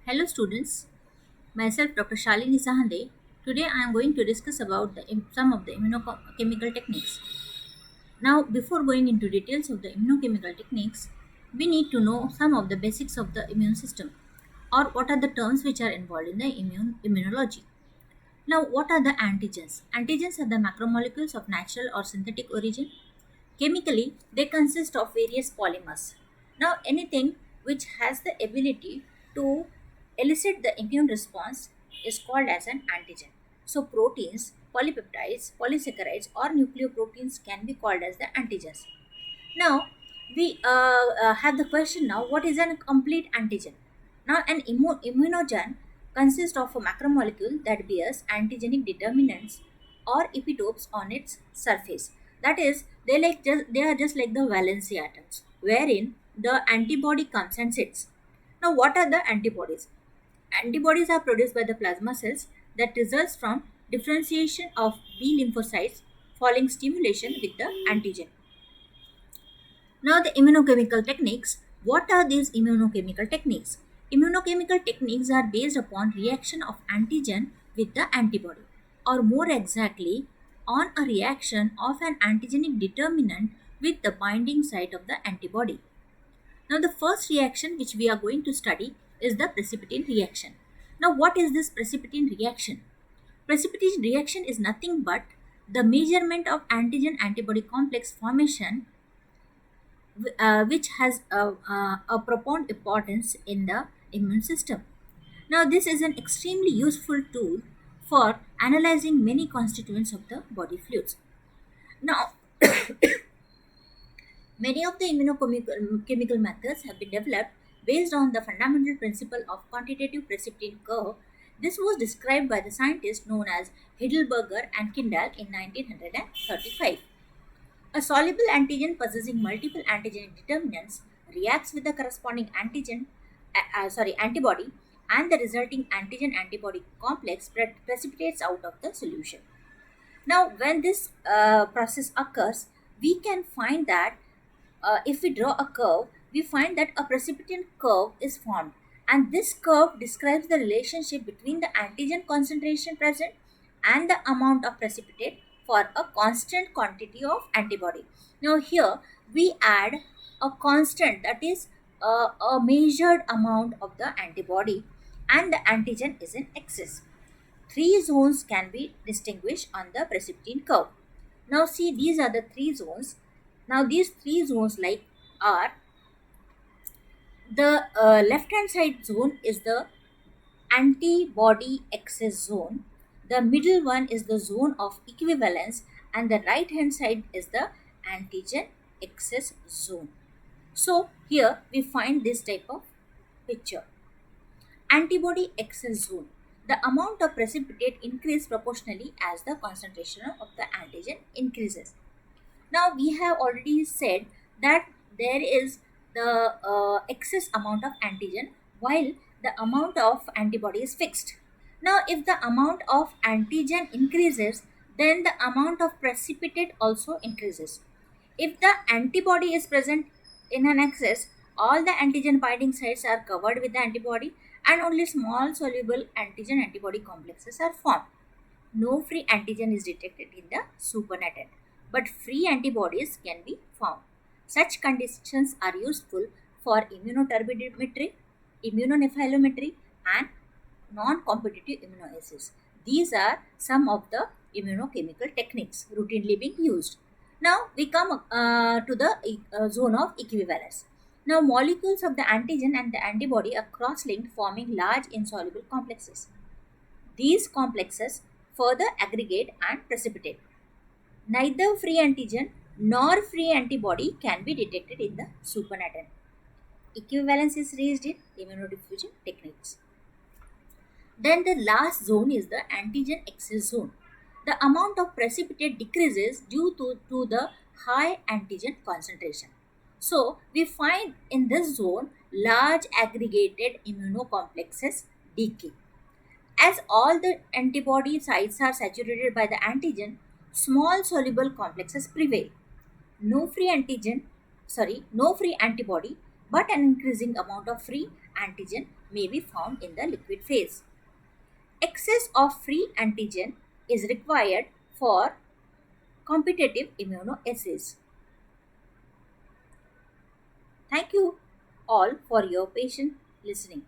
Hello students, myself Dr.shalini. Today I am going to discuss about some of the immunochemical techniques. Now before going into details of the immunochemical techniques, we need to know some of the basics of the immune system or what are the terms which are involved in the immunology. Now what are the antigens? Antigens are the macromolecules of natural or synthetic origin. Chemically, they consist of various polymers. Now, anything which has the ability to elicit the immune response is called as an antigen. So, proteins, polypeptides, polysaccharides, or nucleoproteins can be called as the antigens. Now, we have the question now, what is a complete antigen? Now, an immunogen consists of a macromolecule that bears antigenic determinants or epitopes on its surface. That is, they are just like the valency atoms, wherein the antibody comes and sits. Now, what are the antibodies? Antibodies are produced by the plasma cells that results from differentiation of B lymphocytes following stimulation with the antigen. Now, the immunochemical techniques. What are these immunochemical techniques? Immunochemical techniques are based upon reaction of antigen with the antibody, or more exactly, on a reaction of an antigenic determinant with the binding site of the antibody. Now, the first reaction which we are going to study is the precipitin reaction. Now, what is this precipitin reaction? Precipitation reaction is nothing but the measurement of antigen antibody complex formation which has a profound importance in the immune system. Now, this is an extremely useful tool for analyzing many constituents of the body fluids. Now, many of the immunochemical methods have been developed based on the fundamental principle of quantitative precipitin curve. This was described by the scientists known as Heidelberger and Kindall in 1935. A soluble antigen possessing multiple antigenic determinants reacts with the corresponding antibody, and the resulting antigen-antibody complex precipitates out of the solution. Now, when this process occurs, we can find that if we draw a curve, we find that a precipitin curve is formed, and this curve describes the relationship between the antigen concentration present and the amount of precipitate for a constant quantity of antibody. Now, here we add a constant, that is a measured amount of the antibody, and the antigen is in excess. Three zones can be distinguished on the precipitin curve. Now, see, these are the three zones. Now, these three zones are the left hand side zone is the antibody excess zone, the middle one is the zone of equivalence, and the right hand side is the antigen excess zone. So, here we find this type of picture. Antibody excess zone. The amount of precipitate increases proportionally as the concentration of the antigen increases. Now, we have already said that there is the excess amount of antigen while the amount of antibody is fixed. Now, if the amount of antigen increases, then the amount of precipitate also increases. If the antibody is present in an excess, all the antigen binding sites are covered with the antibody and only small soluble antigen antibody complexes are formed. No free antigen is detected in the supernatant, but free antibodies can be found. Such conditions are useful for immunoturbidimetry, immunonephilometry, and non-competitive immunoassays. These are some of the immunochemical techniques routinely being used. Now we come to the zone of equivalence. Now, molecules of the antigen and the antibody are cross-linked, forming large insoluble complexes. These complexes further aggregate and precipitate. Neither free antigen nor free antibody can be detected in the supernatant. Equivalence is reached in immunodiffusion techniques. Then the last zone is the antigen excess zone. The amount of precipitate decreases due to the high antigen concentration. So, we find in this zone large aggregated immunocomplexes decay. As all the antibody sites are saturated by the antigen, small soluble complexes prevail. No free antibody but an increasing amount of free antigen may be found in the liquid phase. Excess of free antigen is required for competitive immunoassays. Thank you all for your patient listening.